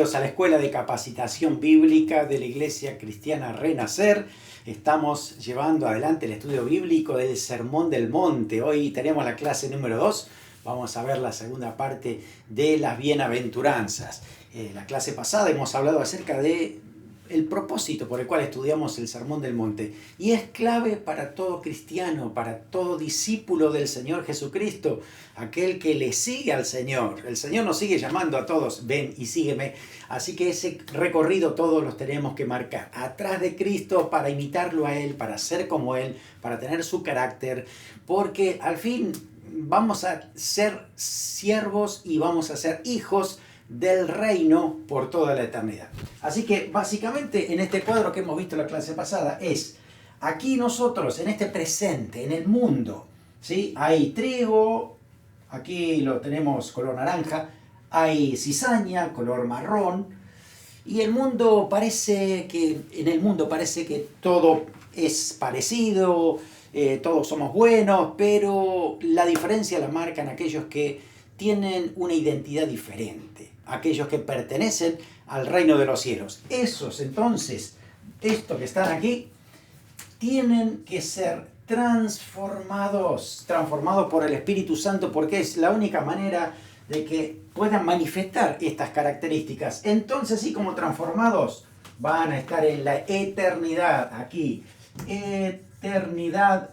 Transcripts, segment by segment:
Bienvenidos a la Escuela de Capacitación Bíblica de la Iglesia Cristiana Renacer. Estamos llevando adelante el estudio bíblico del Sermón del Monte. Hoy tenemos la clase número 2. Vamos a ver la segunda parte de las bienaventuranzas. La clase pasada hemos hablado acerca de el propósito por el cual estudiamos el Sermón del Monte. Y es clave para todo cristiano, para todo discípulo del Señor Jesucristo, aquel que le sigue al Señor. El Señor nos sigue llamando a todos, ven y sígueme. Así que ese recorrido todos los tenemos que marcar atrás de Cristo para imitarlo a Él, para ser como Él, para tener su carácter, porque al fin vamos a ser siervos y vamos a ser hijos del reino por toda la eternidad. Así que básicamente en este cuadro que hemos visto la clase pasada es aquí nosotros en este presente, en el mundo, ¿sí? Hay trigo, aquí lo tenemos color naranja, hay cizaña, color marrón, y en el mundo parece que todo es parecido, todos somos buenos, pero la diferencia la marcan aquellos que tienen una identidad diferente, aquellos que pertenecen al reino de los cielos. Esos entonces, estos que están aquí, tienen que ser transformados por el Espíritu Santo, porque es la única manera de que puedan manifestar estas características. Entonces, sí, como transformados, van a estar en la eternidad, aquí, eternidad,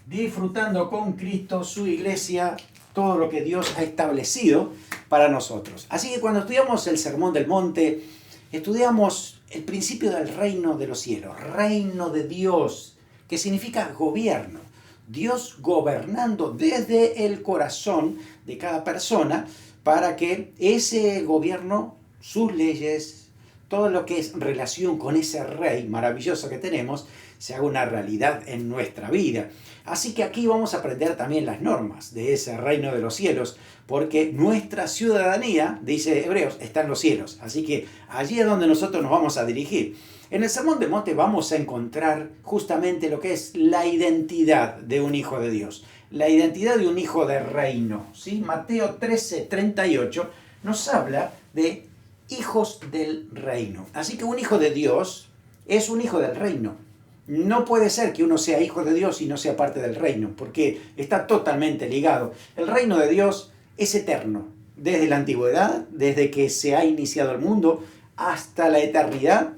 disfrutando con Cristo, su iglesia, todo lo que Dios ha establecido para nosotros. Así que cuando estudiamos el Sermón del Monte, estudiamos el principio del reino de los cielos, reino de Dios, que significa gobierno. Dios gobernando desde el corazón de cada persona para que ese gobierno, sus leyes, todo lo que es relación con ese rey maravilloso que tenemos, se haga una realidad en nuestra vida. Así que aquí vamos a aprender también las normas de ese reino de los cielos, porque nuestra ciudadanía, dice Hebreos, está en los cielos. Así que allí es donde nosotros nos vamos a dirigir. En el Sermón del Monte vamos a encontrar justamente lo que es la identidad de un hijo de Dios, la identidad de un hijo de reino, ¿sí? Mateo 13:38 nos habla de hijos del reino. Así que un hijo de Dios es un hijo del reino. No puede ser que uno sea hijo de Dios y no sea parte del reino, porque está totalmente ligado. El reino de Dios es eterno, desde la antigüedad, desde que se ha iniciado el mundo, hasta la eternidad,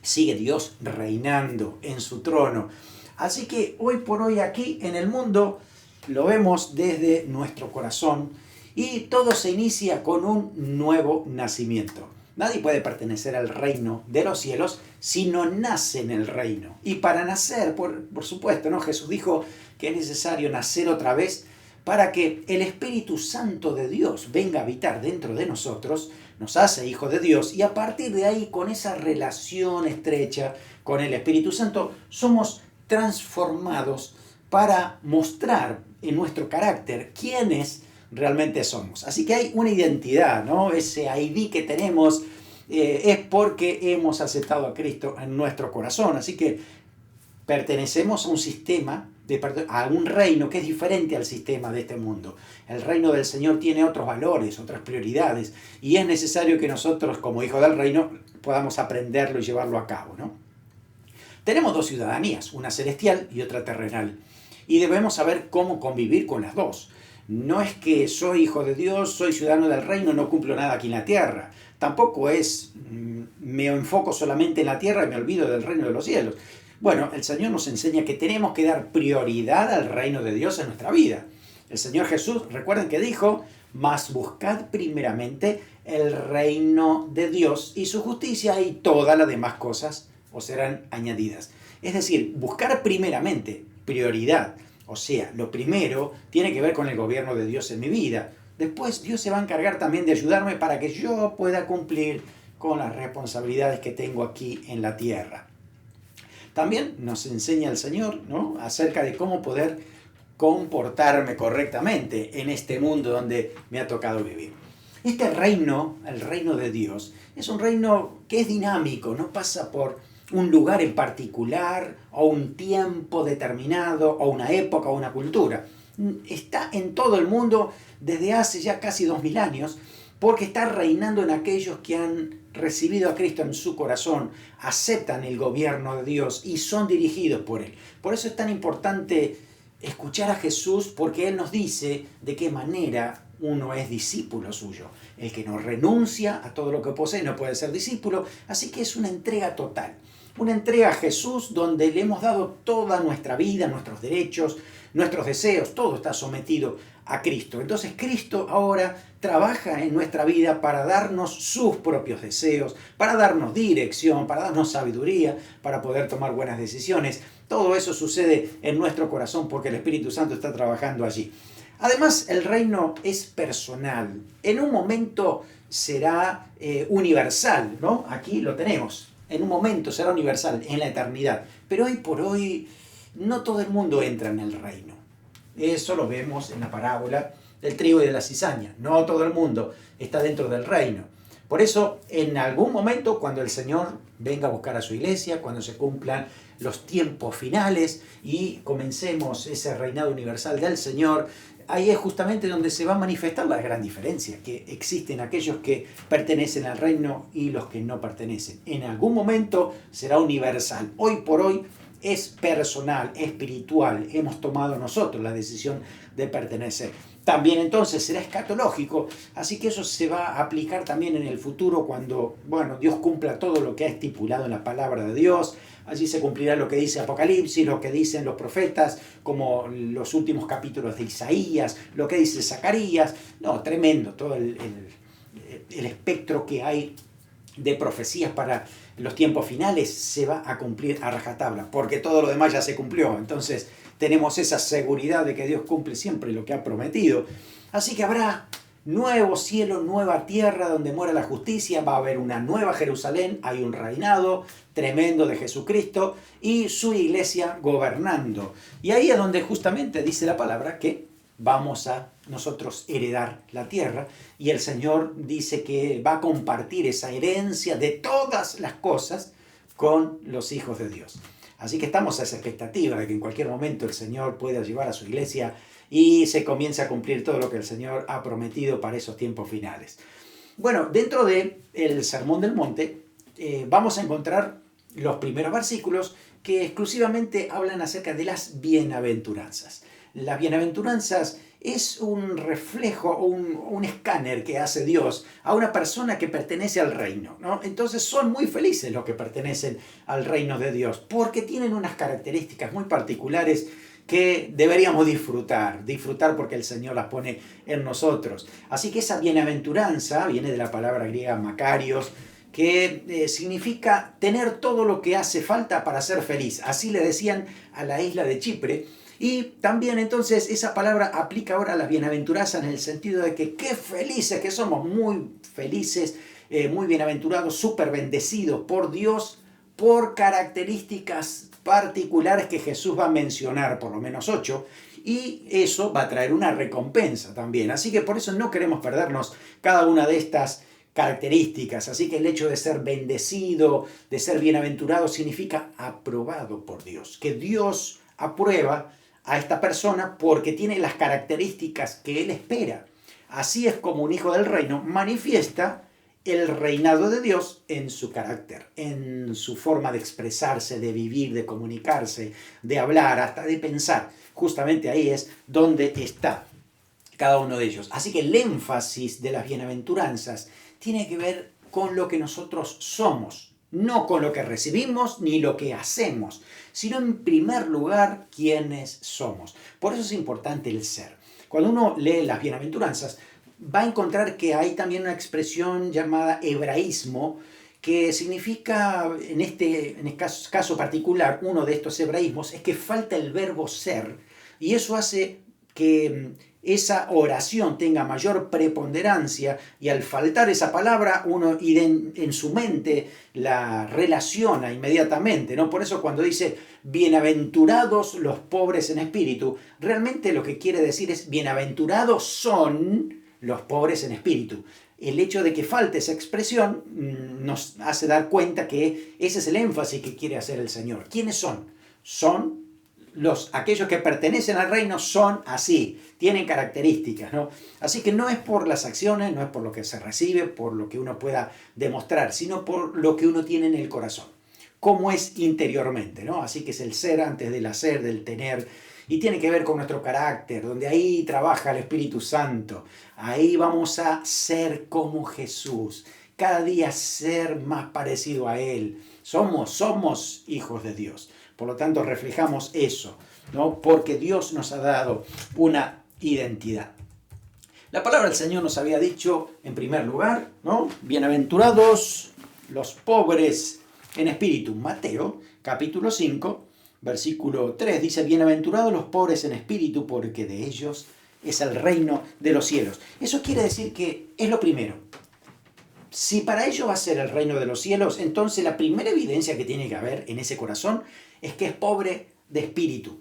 sigue Dios reinando en su trono. Así que hoy por hoy aquí en el mundo lo vemos desde nuestro corazón y todo se inicia con un nuevo nacimiento. Nadie puede pertenecer al reino de los cielos si no nace en el reino. Y para nacer, por supuesto, ¿no? Jesús dijo que es necesario nacer otra vez para que el Espíritu Santo de Dios venga a habitar dentro de nosotros, nos hace hijos de Dios, y a partir de ahí, con esa relación estrecha con el Espíritu Santo, somos transformados para mostrar en nuestro carácter quiénes realmente somos. Así que hay una identidad, ¿no? Ese ID que tenemos es porque hemos aceptado a Cristo en nuestro corazón. Así que pertenecemos a un sistema, a un reino que es diferente al sistema de este mundo. El reino del Señor tiene otros valores, otras prioridades, y es necesario que nosotros, como hijos del reino, podamos aprenderlo y llevarlo a cabo, ¿no? Tenemos dos ciudadanías, una celestial y otra terrenal, y debemos saber cómo convivir con las dos. No es que soy hijo de Dios, soy ciudadano del reino, no cumplo nada aquí en la tierra. Tampoco es me enfoco solamente en la tierra y me olvido del reino de los cielos. Bueno, el Señor nos enseña que tenemos que dar prioridad al reino de Dios en nuestra vida. El Señor Jesús, recuerden que dijo, mas buscad primeramente el reino de Dios y su justicia y todas las demás cosas os serán añadidas. Es decir, buscar primeramente, prioridad. O sea, lo primero tiene que ver con el gobierno de Dios en mi vida. Después Dios se va a encargar también de ayudarme para que yo pueda cumplir con las responsabilidades que tengo aquí en la tierra. También nos enseña el Señor, ¿no?, acerca de cómo poder comportarme correctamente en este mundo donde me ha tocado vivir. Este reino, el reino de Dios, es un reino que es dinámico, no pasa por un lugar en particular, o un tiempo determinado, o una época, o una cultura. Está en todo el mundo desde hace ya casi 2000 años, porque está reinando en aquellos que han recibido a Cristo en su corazón, aceptan el gobierno de Dios y son dirigidos por Él. Por eso es tan importante escuchar a Jesús, porque Él nos dice de qué manera uno es discípulo suyo. El que no renuncia a todo lo que posee no puede ser discípulo, así que es una entrega total. Una entrega a Jesús donde le hemos dado toda nuestra vida, nuestros derechos, nuestros deseos, todo está sometido a Cristo. Entonces Cristo ahora trabaja en nuestra vida para darnos sus propios deseos, para darnos dirección, para darnos sabiduría, para poder tomar buenas decisiones. Todo eso sucede en nuestro corazón porque el Espíritu Santo está trabajando allí. Además, el reino es personal. En un momento será universal, ¿no? Aquí lo tenemos. En un momento será universal, en la eternidad. Pero hoy por hoy no todo el mundo entra en el reino. Eso lo vemos en la parábola del trigo y de la cizaña. No todo el mundo está dentro del reino. Por eso, en algún momento, cuando el Señor venga a buscar a su iglesia, cuando se cumplan los tiempos finales y comencemos ese reinado universal del Señor, ahí es justamente donde se va a manifestar la gran diferencia que existen aquellos que pertenecen al reino y los que no pertenecen. En algún momento será universal. Hoy por hoy es personal, espiritual. Hemos tomado nosotros la decisión de pertenecer. También entonces será escatológico, así que eso se va a aplicar también en el futuro cuando, Dios cumpla todo lo que ha estipulado en la palabra de Dios. Allí se cumplirá lo que dice Apocalipsis, lo que dicen los profetas, como los últimos capítulos de Isaías, lo que dice Zacarías. No, tremendo todo el espectro que hay de profecías para los tiempos finales se va a cumplir a rajatabla, porque todo lo demás ya se cumplió. Entonces tenemos esa seguridad de que Dios cumple siempre lo que ha prometido. Así que habrá nuevo cielo, nueva tierra donde mora la justicia, va a haber una nueva Jerusalén, hay un reinado tremendo de Jesucristo y su iglesia gobernando. Y ahí es donde justamente dice la palabra que vamos a nosotros heredar la tierra y el Señor dice que va a compartir esa herencia de todas las cosas con los hijos de Dios. Así que estamos a esa expectativa de que en cualquier momento el Señor pueda llevar a su iglesia y se comience a cumplir todo lo que el Señor ha prometido para esos tiempos finales. Bueno, dentro del Sermón del Monte vamos a encontrar los primeros versículos que exclusivamente hablan acerca de las bienaventuranzas. Las bienaventuranzas es un reflejo, un escáner que hace Dios a una persona que pertenece al reino, ¿no? Entonces son muy felices los que pertenecen al reino de Dios, porque tienen unas características muy particulares que deberíamos disfrutar porque el Señor las pone en nosotros. Así que esa bienaventuranza viene de la palabra griega makarios, que significa tener todo lo que hace falta para ser feliz. Así le decían a la isla de Chipre. Y también entonces esa palabra aplica ahora a las bienaventuranzas en el sentido de que qué felices que somos, muy felices, muy bienaventurados, súper bendecidos por Dios, por características particulares que Jesús va a mencionar, por lo menos 8, y eso va a traer una recompensa también. Así que por eso no queremos perdernos cada una de estas características. Así que el hecho de ser bendecido, de ser bienaventurado, significa aprobado por Dios, que Dios aprueba a esta persona porque tiene las características que Él espera. Así es como un hijo del reino manifiesta el reinado de Dios en su carácter, en su forma de expresarse, de vivir, de comunicarse, de hablar, hasta de pensar. Justamente ahí es donde está cada uno de ellos. Así que el énfasis de las bienaventuranzas tiene que ver con lo que nosotros somos, no con lo que recibimos ni lo que hacemos, sino en primer lugar quiénes somos. Por eso es importante el ser. Cuando uno lee las bienaventuranzas, va a encontrar que hay también una expresión llamada hebraísmo, que significa, en este caso particular, uno de estos hebraísmos, es que falta el verbo ser, y eso hace que esa oración tenga mayor preponderancia y al faltar esa palabra uno en su mente la relaciona inmediatamente, ¿no? Por eso cuando dice bienaventurados los pobres en espíritu, realmente lo que quiere decir es bienaventurados son los pobres en espíritu. El hecho de que falte esa expresión nos hace dar cuenta que ese es el énfasis que quiere hacer el Señor. ¿Quiénes son? Son aquellos que pertenecen al reino son así, tienen características, ¿no? Así que no es por las acciones, no es por lo que se recibe, por lo que uno pueda demostrar, sino por lo que uno tiene en el corazón, cómo es interiormente, ¿no? Así que es el ser antes del hacer, del tener, y tiene que ver con nuestro carácter, donde ahí trabaja el Espíritu Santo, ahí vamos a ser como Jesús, cada día ser más parecido a Él. Somos hijos de Dios. Por lo tanto, reflejamos eso, ¿no? Porque Dios nos ha dado una identidad. La palabra del Señor nos había dicho, en primer lugar, ¿no? Bienaventurados los pobres en espíritu. Mateo, capítulo 5, versículo 3, dice, bienaventurados los pobres en espíritu, porque de ellos es el reino de los cielos. Eso quiere decir que es lo primero. Si para ello va a ser el reino de los cielos, entonces la primera evidencia que tiene que haber en ese corazón es que es pobre de espíritu.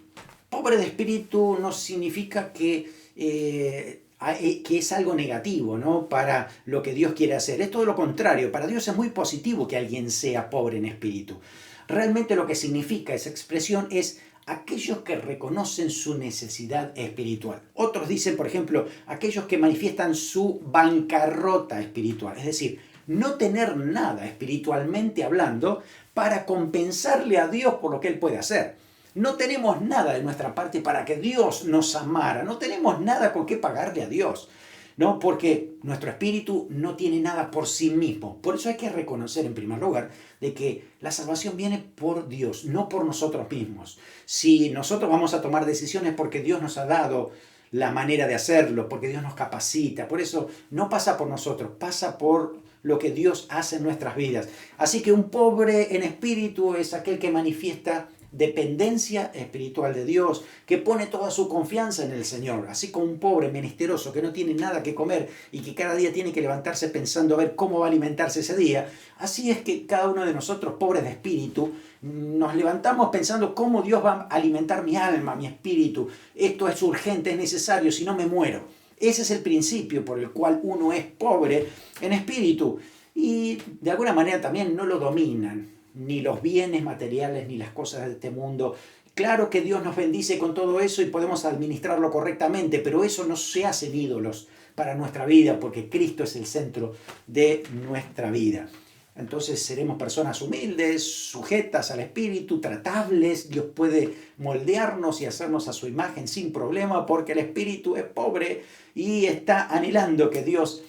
Pobre de espíritu no significa que es algo negativo, ¿no? Para lo que Dios quiere hacer. Es todo lo contrario. Para Dios es muy positivo que alguien sea pobre en espíritu. Realmente lo que significa esa expresión es aquellos que reconocen su necesidad espiritual. Otros dicen, por ejemplo, aquellos que manifiestan su bancarrota espiritual, es decir, no tener nada espiritualmente hablando para compensarle a Dios por lo que Él puede hacer. No tenemos nada de nuestra parte para que Dios nos amara, no tenemos nada con qué pagarle a Dios, ¿no? Porque nuestro espíritu no tiene nada por sí mismo. Por eso hay que reconocer en primer lugar de que la salvación viene por Dios, no por nosotros mismos. Si nosotros vamos a tomar decisiones porque Dios nos ha dado la manera de hacerlo, porque Dios nos capacita, por eso no pasa por nosotros, pasa por lo que Dios hace en nuestras vidas. Así que un pobre en espíritu es aquel que manifiesta dependencia espiritual de Dios, que pone toda su confianza en el Señor, así como un pobre menesteroso que no tiene nada que comer y que cada día tiene que levantarse pensando a ver cómo va a alimentarse ese día. Así es que cada uno de nosotros, pobres de espíritu, nos levantamos pensando cómo Dios va a alimentar mi alma, mi espíritu. Esto es urgente, es necesario, si no me muero. Ese es el principio por el cual uno es pobre en espíritu y de alguna manera también no lo dominan ni los bienes materiales, ni las cosas de este mundo. Claro que Dios nos bendice con todo eso y podemos administrarlo correctamente, pero eso no se hacen ídolos para nuestra vida, porque Cristo es el centro de nuestra vida. Entonces seremos personas humildes, sujetas al Espíritu, tratables. Dios puede moldearnos y hacernos a su imagen sin problema, porque el Espíritu es pobre y está anhelando que Dios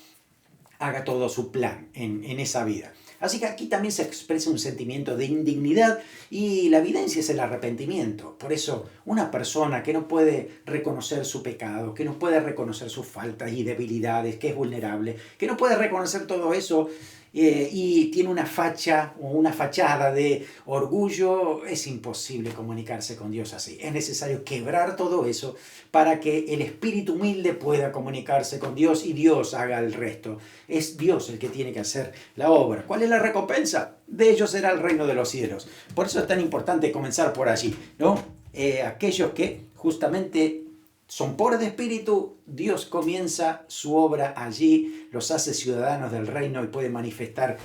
haga todo su plan en esa vida. Así que aquí también se expresa un sentimiento de indignidad y la evidencia es el arrepentimiento. Por eso, una persona que no puede reconocer su pecado, que no puede reconocer sus faltas y debilidades, que es vulnerable, que no puede reconocer todo eso y tiene una facha o una fachada de orgullo, es imposible comunicarse con Dios así. Es necesario quebrar todo eso para que el espíritu humilde pueda comunicarse con Dios y Dios haga el resto. Es Dios el que tiene que hacer la obra. ¿Cuál es la recompensa? De ellos será el reino de los cielos. Por eso es tan importante comenzar por allí, ¿no? Aquellos que justamente son pobres de espíritu, Dios comienza su obra allí, los hace ciudadanos del reino y puede manifestar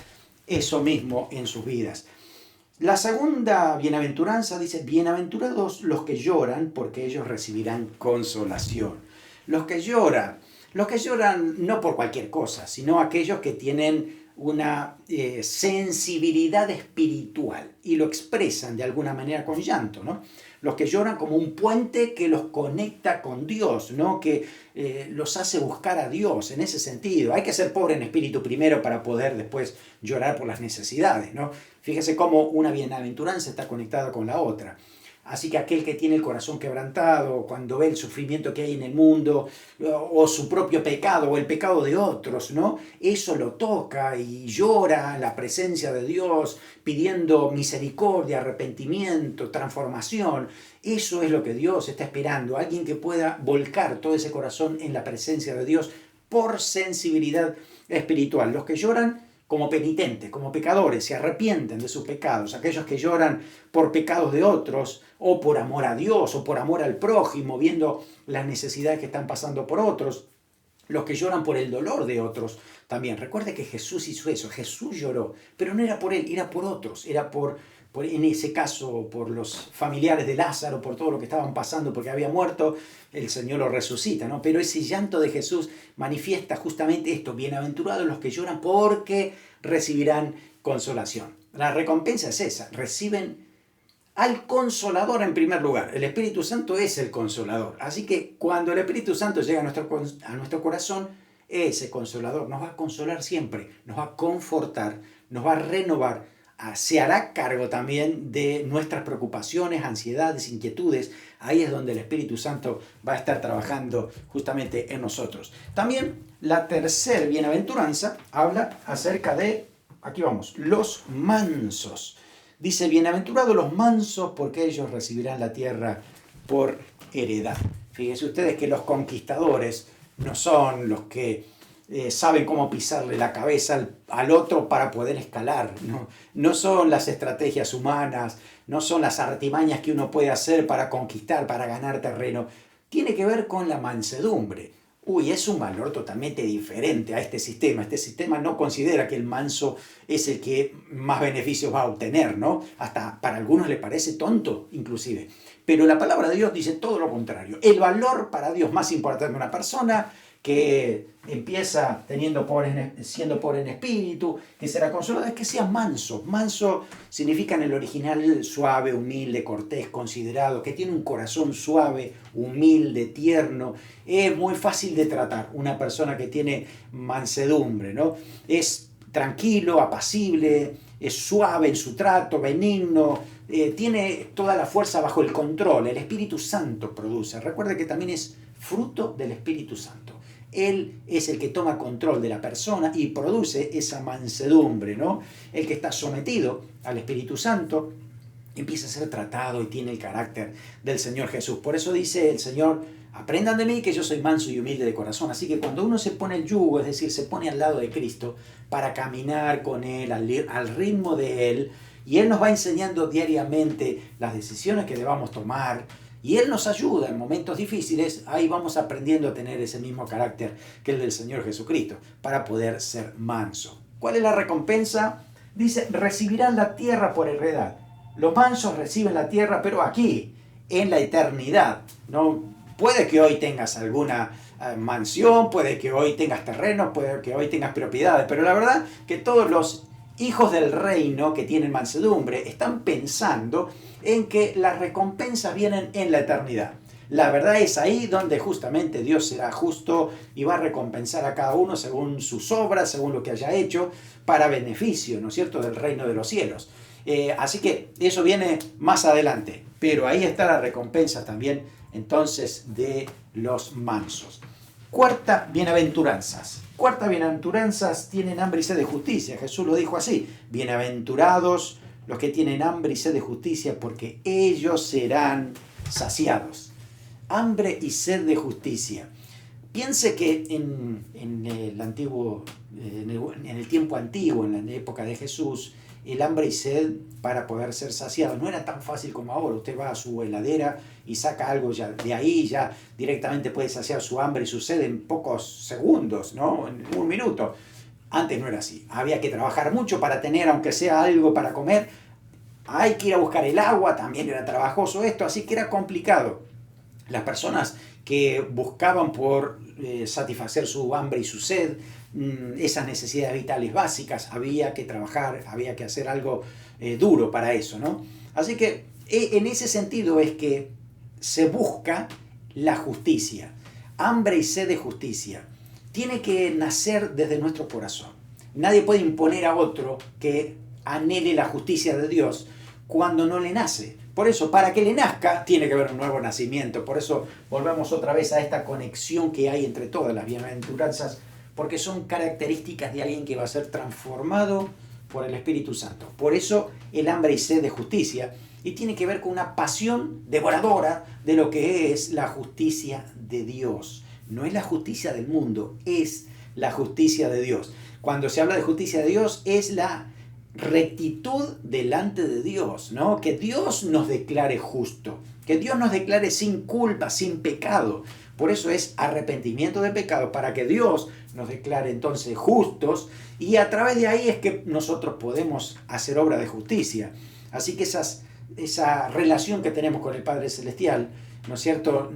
eso mismo en sus vidas. La segunda bienaventuranza dice, bienaventurados los que lloran, porque ellos recibirán consolación. Los que lloran no por cualquier cosa, sino aquellos que tienen una sensibilidad espiritual y lo expresan de alguna manera con llanto, ¿no? Los que lloran como un puente que los conecta con Dios, ¿no? Que los hace buscar a Dios en ese sentido. Hay que ser pobre en espíritu primero para poder después llorar por las necesidades, ¿no? Fíjese cómo una bienaventuranza está conectada con la otra. Así que aquel que tiene el corazón quebrantado, cuando ve el sufrimiento que hay en el mundo, o su propio pecado, o el pecado de otros, ¿no? Eso lo toca y llora la presencia de Dios, pidiendo misericordia, arrepentimiento, transformación. Eso es lo que Dios está esperando, alguien que pueda volcar todo ese corazón en la presencia de Dios por sensibilidad espiritual. Los que lloran como penitentes, como pecadores, se arrepienten de sus pecados, aquellos que lloran por pecados de otros, o por amor a Dios, o por amor al prójimo, viendo las necesidades que están pasando por otros, los que lloran por el dolor de otros también. Recuerde que Jesús hizo eso, Jesús lloró, pero no era por él, era por otros, era por en ese caso por los familiares de Lázaro, por todo lo que estaban pasando, porque había muerto, el Señor lo resucita, ¿no? Pero ese llanto de Jesús manifiesta justamente esto: bienaventurados los que lloran porque recibirán consolación. La recompensa es esa: reciben al Consolador en primer lugar. El Espíritu Santo es el Consolador. Así que cuando el Espíritu Santo llega a nuestro corazón, ese Consolador nos va a consolar siempre, nos va a confortar, nos va a renovar, se hará cargo también de nuestras preocupaciones, ansiedades, inquietudes. Ahí es donde el Espíritu Santo va a estar trabajando justamente en nosotros. También la tercera bienaventuranza habla acerca de, aquí vamos, los mansos. Dice: bienaventurados los mansos, porque ellos recibirán la tierra por heredad. Fíjense ustedes que los conquistadores no son los que saben cómo pisarle la cabeza al otro para poder escalar. No son las estrategias humanas, no son las artimañas que uno puede hacer para conquistar, para ganar terreno. Tiene que ver con la mansedumbre. Es un valor totalmente diferente a este sistema. Este sistema no considera que el manso es el que más beneficios va a obtener, ¿no? Hasta para algunos le parece tonto, inclusive. Pero la palabra de Dios dice todo lo contrario. El valor para Dios más importante de una persona que empieza siendo pobre en espíritu, que será consolado, es que sea manso. Manso significa en el original suave, humilde, cortés, considerado, que tiene un corazón suave, humilde, tierno. Es muy fácil de tratar una persona que tiene mansedumbre, ¿no? Es tranquilo, apacible, es suave en su trato, benigno, tiene toda la fuerza bajo el control. El Espíritu Santo produce. Recuerde que también es fruto del Espíritu Santo. Él es el que toma control de la persona y produce esa mansedumbre, ¿no? El que está sometido al Espíritu Santo empieza a ser tratado y tiene el carácter del Señor Jesús. Por eso dice el Señor: aprendan de mí que yo soy manso y humilde de corazón. Así que cuando uno se pone el yugo, es decir, se pone al lado de Cristo para caminar con Él, al ritmo de Él, y Él nos va enseñando diariamente las decisiones que debamos tomar, y Él nos ayuda en momentos difíciles, ahí vamos aprendiendo a tener ese mismo carácter que el del Señor Jesucristo, para poder ser manso. ¿Cuál es la recompensa? Dice: recibirán la tierra por heredad. Los mansos reciben la tierra, pero aquí, en la eternidad, ¿no? Puede que hoy tengas alguna mansión, puede que hoy tengas terreno, puede que hoy tengas propiedades, pero la verdad que todos los hijos del reino que tienen mansedumbre están pensando en que las recompensas vienen en la eternidad. La verdad es ahí donde justamente Dios será justo y va a recompensar a cada uno según sus obras, según lo que haya hecho, para beneficio, ¿no es cierto?, del reino de los cielos. Así que eso viene más adelante, pero ahí está la recompensa también entonces de los mansos. Cuarta bienaventuranzas, tienen hambre y sed de justicia. Jesús lo dijo así: bienaventurados los que tienen hambre y sed de justicia, porque ellos serán saciados. Hambre y sed de justicia. Piense que en el tiempo antiguo, en la época de Jesús, el hambre y sed para poder ser saciado no era tan fácil como ahora. Usted va a su heladera y saca algo ya de ahí, ya directamente puede saciar su hambre y su sed en pocos segundos, ¿no? En un minuto. Antes no era así. Había que trabajar mucho para tener, aunque sea algo para comer. Hay que ir a buscar el agua, también era trabajoso esto, así que era complicado. Las personas que buscaban por satisfacer su hambre y su sed, esas necesidades vitales básicas, había que trabajar, había que hacer algo duro para eso, ¿no? Así que en ese sentido es que se busca la justicia. Hambre y sed de justicia. Tiene que nacer desde nuestro corazón. Nadie puede imponer a otro que anhele la justicia de Dios cuando no le nace. Por eso, para que le nazca, tiene que haber un nuevo nacimiento. Por eso volvemos otra vez a esta conexión que hay entre todas las bienaventuranzas, porque son características de alguien que va a ser transformado por el Espíritu Santo. Por eso el hambre y sed de justicia, y tiene que ver con una pasión devoradora de lo que es la justicia de Dios. No es la justicia del mundo, es la justicia de Dios. Cuando se habla de justicia de Dios, es la rectitud delante de Dios, ¿no? Que Dios nos declare justo, que Dios nos declare sin culpa, sin pecado. Por eso es arrepentimiento de pecado, para que Dios nos declare entonces justos, y a través de ahí es que nosotros podemos hacer obra de justicia. Así que esa relación que tenemos con el Padre Celestial, ¿no es cierto?,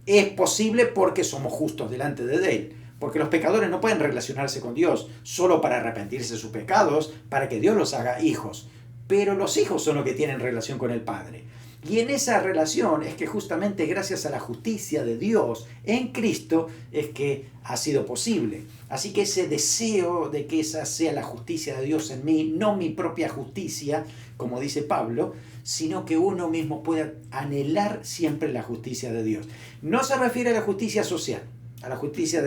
es posible porque somos justos delante de Él. Porque los pecadores no pueden relacionarse con Dios solo para arrepentirse de sus pecados, para que Dios los haga hijos. Pero los hijos son los que tienen relación con el Padre. Y en esa relación es que justamente gracias a la justicia de Dios en Cristo es que ha sido posible. Así que ese deseo de que esa sea la justicia de Dios en mí, no mi propia justicia, como dice Pablo, sino que uno mismo pueda anhelar siempre la justicia de Dios. No se refiere a la justicia social, a la justicia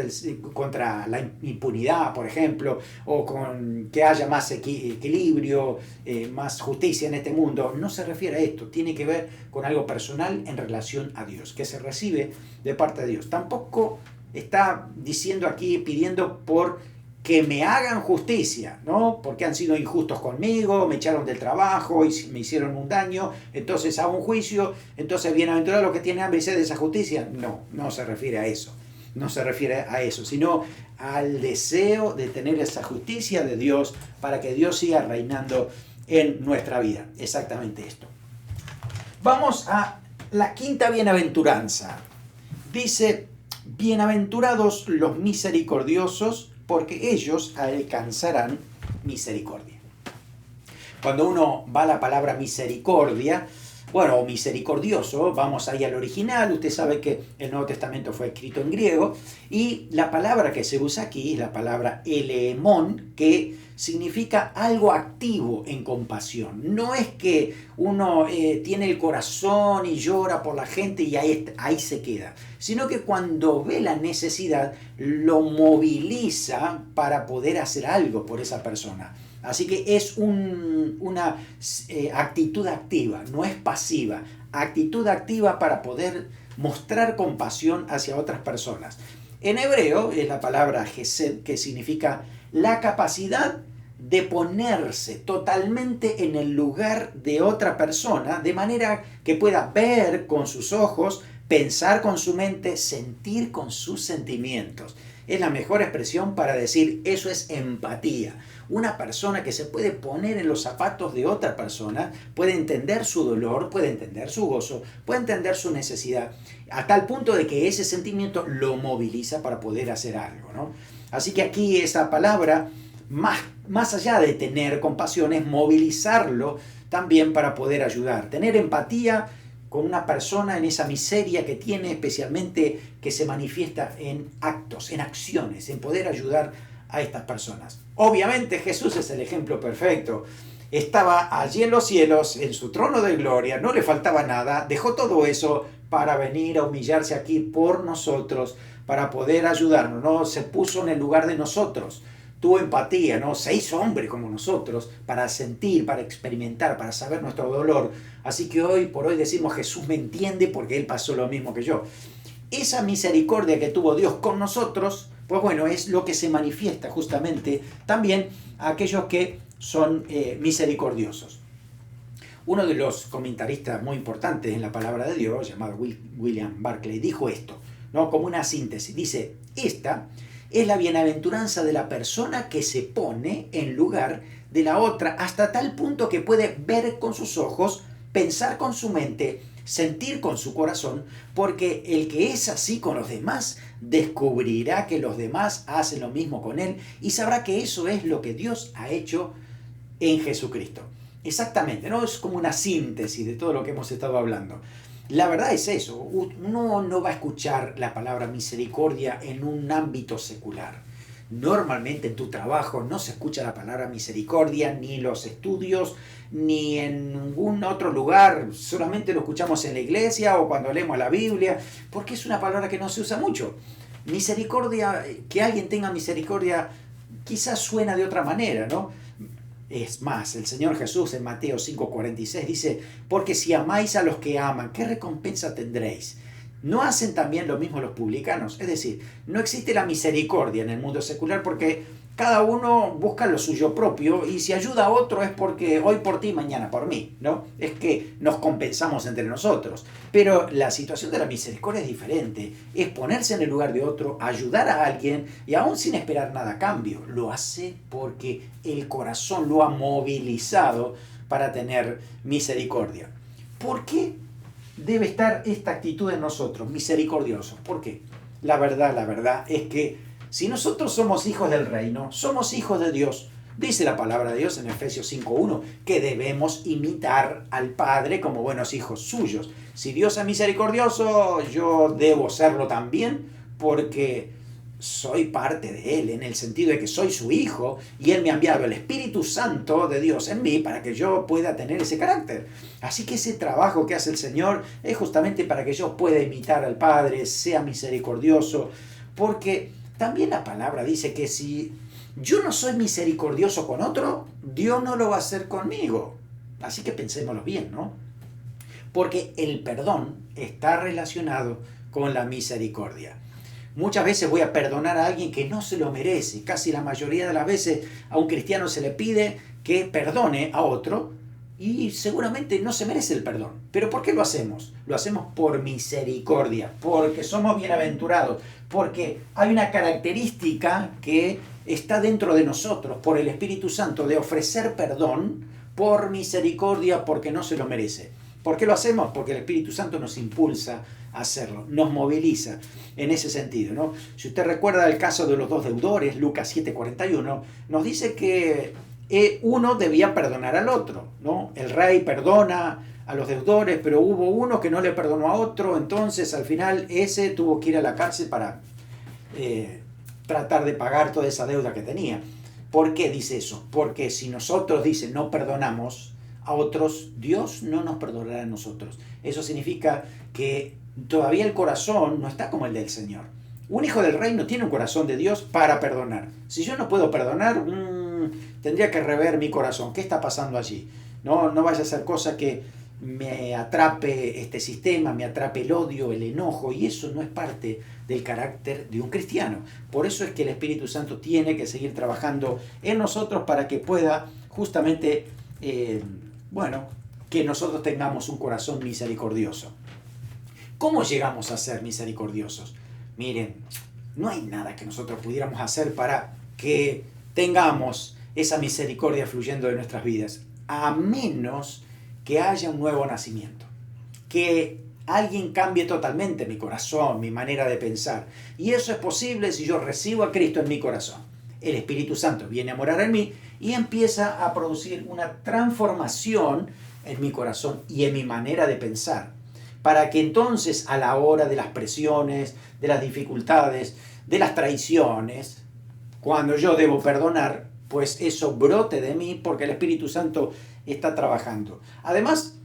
contra la impunidad, por ejemplo, o con que haya más equilibrio, más justicia en este mundo. No se refiere a esto, tiene que ver con algo personal en relación a Dios, que se recibe de parte de Dios. Tampoco está diciendo aquí, pidiendo por que me hagan justicia, ¿no? Porque han sido injustos conmigo, me echaron del trabajo y me hicieron un daño, entonces hago un juicio, entonces bienaventurado los que tienen hambre y sed de esa justicia. No, no se refiere a eso. No se refiere a eso, sino al deseo de tener esa justicia de Dios para que Dios siga reinando en nuestra vida. Exactamente esto. Vamos a la quinta bienaventuranza. Dice, bienaventurados los misericordiosos, porque ellos alcanzarán misericordia. Cuando uno va a la palabra misericordia, o misericordioso, vamos ahí al original. Usted sabe que el Nuevo Testamento fue escrito en griego y la palabra que se usa aquí es la palabra eleemón, que significa algo activo en compasión. No es que uno tiene el corazón y llora por la gente y ahí se queda, sino que cuando ve la necesidad lo moviliza para poder hacer algo por esa persona. Así que es una actitud activa, no es pasiva. Actitud activa para poder mostrar compasión hacia otras personas. En hebreo es la palabra gesed, que significa la capacidad de ponerse totalmente en el lugar de otra persona, de manera que pueda ver con sus ojos, pensar con su mente, sentir con sus sentimientos. Es la mejor expresión para decir eso es empatía. Una persona que se puede poner en los zapatos de otra persona, puede entender su dolor, puede entender su gozo, puede entender su necesidad, a tal punto de que ese sentimiento lo moviliza para poder hacer algo, ¿no? Así que aquí esa palabra, más allá de tener compasión, es movilizarlo también para poder ayudar. Tener empatía con una persona en esa miseria que tiene, especialmente que se manifiesta en actos, en acciones, en poder ayudar a estas personas. Obviamente Jesús es el ejemplo perfecto. Estaba allí en los cielos, en su trono de gloria, no le faltaba nada, dejó todo eso para venir a humillarse aquí por nosotros, para poder ayudarnos, ¿no? Se puso en el lugar de nosotros, tuvo empatía, ¿no? Se hizo hombre como nosotros para sentir, para experimentar, para saber nuestro dolor. Así que hoy por hoy decimos Jesús me entiende porque Él pasó lo mismo que yo. Esa misericordia que tuvo Dios con nosotros, pues bueno, es lo que se manifiesta justamente también a aquellos que son misericordiosos. Uno de los comentaristas muy importantes en la palabra de Dios, llamado William Barclay, dijo esto, ¿no? Como una síntesis. Dice, esta es la bienaventuranza de la persona que se pone en lugar de la otra hasta tal punto que puede ver con sus ojos, pensar con su mente, sentir con su corazón, porque el que es así con los demás descubrirá que los demás hacen lo mismo con él y sabrá que eso es lo que Dios ha hecho en Jesucristo. Exactamente, ¿no? Es como una síntesis de todo lo que hemos estado hablando. La verdad es eso, uno no va a escuchar la palabra misericordia en un ámbito secular. Normalmente en tu trabajo no se escucha la palabra misericordia, ni en los estudios, ni en ningún otro lugar. Solamente lo escuchamos en la iglesia o cuando leemos la Biblia, porque es una palabra que no se usa mucho. Misericordia, que alguien tenga misericordia, quizás suena de otra manera, ¿no? Es más, el Señor Jesús en Mateo 5:46 dice, porque si amáis a los que aman, ¿qué recompensa tendréis? ¿No hacen también lo mismo los publicanos? Es decir, no existe la misericordia en el mundo secular porque cada uno busca lo suyo propio y si ayuda a otro es porque hoy por ti, mañana por mí, ¿no? Es que nos compensamos entre nosotros. Pero la situación de la misericordia es diferente. Es ponerse en el lugar de otro, ayudar a alguien y aún sin esperar nada a cambio. Lo hace porque el corazón lo ha movilizado para tener misericordia. ¿Por qué debe estar esta actitud en nosotros, misericordiosos? ¿Por qué? La verdad es que si nosotros somos hijos del reino, somos hijos de Dios. Dice la palabra de Dios en Efesios 5:1 que debemos imitar al Padre como buenos hijos suyos. Si Dios es misericordioso, yo debo serlo también porque soy parte de Él, en el sentido de que soy su hijo y Él me ha enviado el Espíritu Santo de Dios en mí para que yo pueda tener ese carácter. Así que ese trabajo que hace el Señor es justamente para que yo pueda imitar al Padre, sea misericordioso, porque también la palabra dice que si yo no soy misericordioso con otro, Dios no lo va a hacer conmigo. Así que pensémoslo bien, ¿no? Porque el perdón está relacionado con la misericordia. Muchas veces voy a perdonar a alguien que no se lo merece. Casi la mayoría de las veces a un cristiano se le pide que perdone a otro y seguramente no se merece el perdón. ¿Pero por qué lo hacemos? Lo hacemos por misericordia, porque somos bienaventurados, porque hay una característica que está dentro de nosotros por el Espíritu Santo de ofrecer perdón por misericordia porque no se lo merece. ¿Por qué lo hacemos? Porque el Espíritu Santo nos impulsa a hacerlo, nos moviliza en ese sentido, ¿no? Si usted recuerda el caso de los dos deudores, Lucas 7:41, nos dice que uno debía perdonar al otro, ¿no? El rey perdona a los deudores, pero hubo uno que no le perdonó a otro, entonces al final ese tuvo que ir a la cárcel para tratar de pagar toda esa deuda que tenía. ¿Por qué dice eso? Porque si nosotros, dice, no perdonamos a otros, Dios no nos perdonará a nosotros. Eso significa que todavía el corazón no está como el del Señor. Un hijo del reino tiene un corazón de Dios para perdonar. Si yo no puedo perdonar, tendría que rever mi corazón. ¿Qué está pasando allí? No vaya a ser cosa que me atrape este sistema, me atrape el odio, el enojo, y eso no es parte del carácter de un cristiano. Por eso es que el Espíritu Santo tiene que seguir trabajando en nosotros para que pueda justamente, que nosotros tengamos un corazón misericordioso. ¿Cómo llegamos a ser misericordiosos? Miren, no hay nada que nosotros pudiéramos hacer para que tengamos esa misericordia fluyendo de nuestras vidas, a menos que haya un nuevo nacimiento, que alguien cambie totalmente mi corazón, mi manera de pensar. Y eso es posible si yo recibo a Cristo en mi corazón. El Espíritu Santo viene a morar en mí y empieza a producir una transformación en mi corazón y en mi manera de pensar, para que entonces a la hora de las presiones, de las dificultades, de las traiciones, cuando yo debo perdonar, pues eso brote de mí porque el Espíritu Santo está trabajando. Además,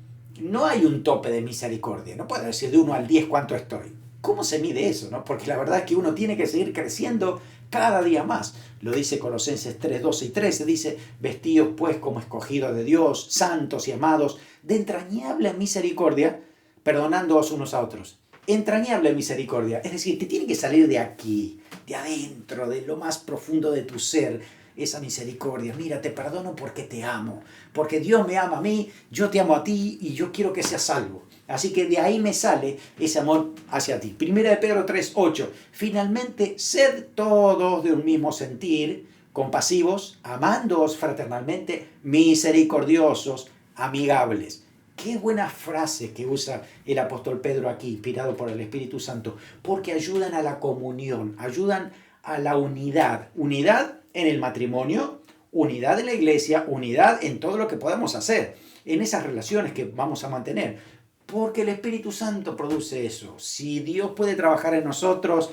no hay un tope de misericordia. No puedo decir de 1 al 10 cuánto estoy. ¿Cómo se mide eso, no? Porque la verdad es que uno tiene que seguir creciendo cada día más. Lo dice Colosenses 3:12 y 13. Dice, vestíos pues como escogidos de Dios, santos y amados, de entrañable misericordia, perdonándoos unos a otros. Entrañable misericordia. Es decir, te tiene que salir de aquí, de adentro, de lo más profundo de tu ser, esa misericordia. Mira, te perdono porque te amo, porque Dios me ama a mí, yo te amo a ti y yo quiero que seas salvo. Así que de ahí me sale ese amor hacia ti. Primera de Pedro 3:8. Finalmente, sed todos de un mismo sentir, compasivos, amándoos fraternalmente, misericordiosos, amigables. Qué buena frase que usa el apóstol Pedro aquí, inspirado por el Espíritu Santo, porque ayudan a la comunión, ayudan a la unidad. Unidad en el matrimonio, unidad en la iglesia, unidad en todo lo que podamos hacer, en esas relaciones que vamos a mantener, porque el Espíritu Santo produce eso. Si Dios puede trabajar en nosotros,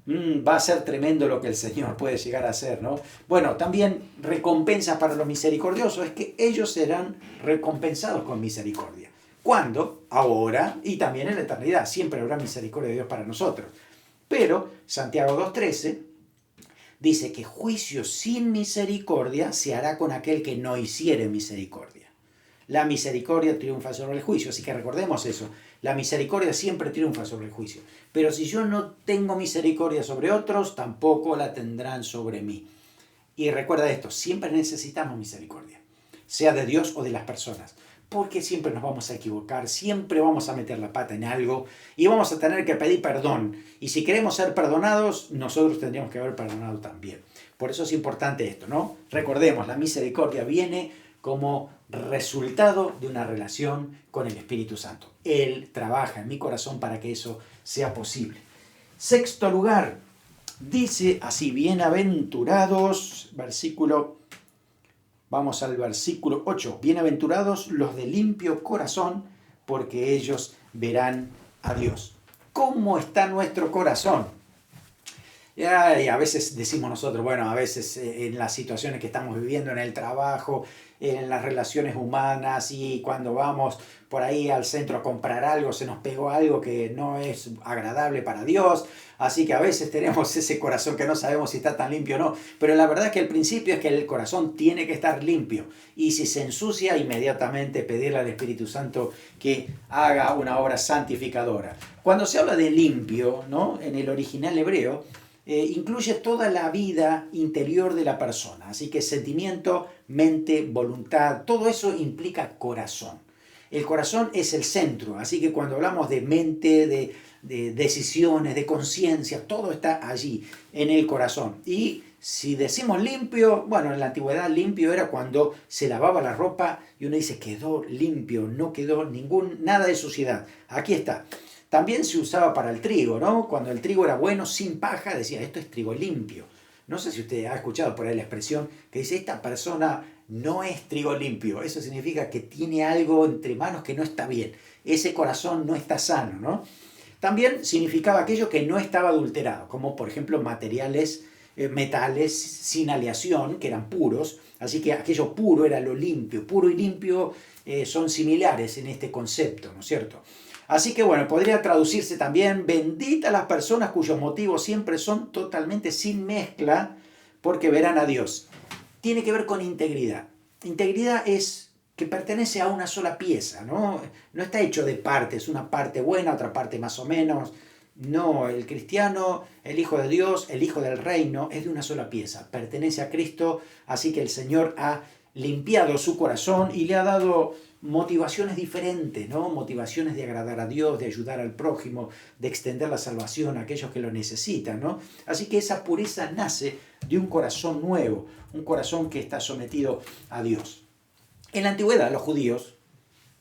va a ser tremendo lo que el Señor puede llegar a hacer, ¿no? Bueno, también recompensas para los misericordiosos es que ellos serán recompensados con misericordia. ¿Cuándo? Ahora y también en la eternidad. Siempre habrá misericordia de Dios para nosotros. Pero Santiago 2:13 dice que juicio sin misericordia se hará con aquel que no hiciere misericordia. La misericordia triunfa sobre el juicio, así que recordemos eso. La misericordia siempre triunfa sobre el juicio. Pero si yo no tengo misericordia sobre otros, tampoco la tendrán sobre mí. Y recuerda esto, siempre necesitamos misericordia, sea de Dios o de las personas, porque siempre nos vamos a equivocar, siempre vamos a meter la pata en algo y vamos a tener que pedir perdón. Y si queremos ser perdonados, nosotros tendríamos que haber perdonado también. Por eso es importante esto, ¿no? Recordemos, la misericordia viene como resultado de una relación con el Espíritu Santo. Él trabaja en mi corazón para que eso sea posible. Sexto lugar, dice así, bienaventurados, vamos al versículo 8, bienaventurados los de limpio corazón, porque ellos verán a Dios. ¿Cómo está nuestro corazón? Y a veces decimos nosotros, bueno, a veces en las situaciones que estamos viviendo en el trabajo, en las relaciones humanas y cuando vamos por ahí al centro a comprar algo, se nos pegó algo que no es agradable para Dios, así que a veces tenemos ese corazón que no sabemos si está tan limpio o no, pero la verdad es que el principio es que el corazón tiene que estar limpio y si se ensucia, inmediatamente pedirle al Espíritu Santo que haga una obra santificadora. Cuando se habla de limpio, ¿no? En el original hebreo, incluye toda la vida interior de la persona. Así que sentimiento, mente, voluntad, todo eso implica corazón. El corazón es el centro, así que cuando hablamos de mente, de decisiones, de conciencia, todo está allí, en el corazón. Y si decimos limpio, bueno, en la antigüedad limpio era cuando se lavaba la ropa y uno dice quedó limpio, no quedó nada de suciedad. Aquí está. También se usaba para el trigo, ¿no? Cuando el trigo era bueno, sin paja, decía, esto es trigo limpio. No sé si usted ha escuchado por ahí la expresión que dice, esta persona no es trigo limpio. Eso significa que tiene algo entre manos que no está bien. Ese corazón no está sano, ¿no? También significaba aquello que no estaba adulterado, como por ejemplo metales sin aleación, que eran puros. Así que aquello puro era lo limpio. Puro y limpio son similares en este concepto, ¿no es cierto? Así que bueno, podría traducirse también, benditas las personas cuyos motivos siempre son totalmente sin mezcla, porque verán a Dios. Tiene que ver con integridad. Integridad es que pertenece a una sola pieza, ¿no? No está hecho de partes, una parte buena, otra parte más o menos. No, el cristiano, el Hijo de Dios, el Hijo del Reino, es de una sola pieza. Pertenece a Cristo, así que el Señor ha limpiado su corazón y le ha dado motivaciones diferentes, ¿no? Motivaciones de agradar a Dios, de ayudar al prójimo, de extender la salvación a aquellos que lo necesitan, ¿no? Así que esa pureza nace de un corazón nuevo, un corazón que está sometido a Dios. En la antigüedad, los judíos,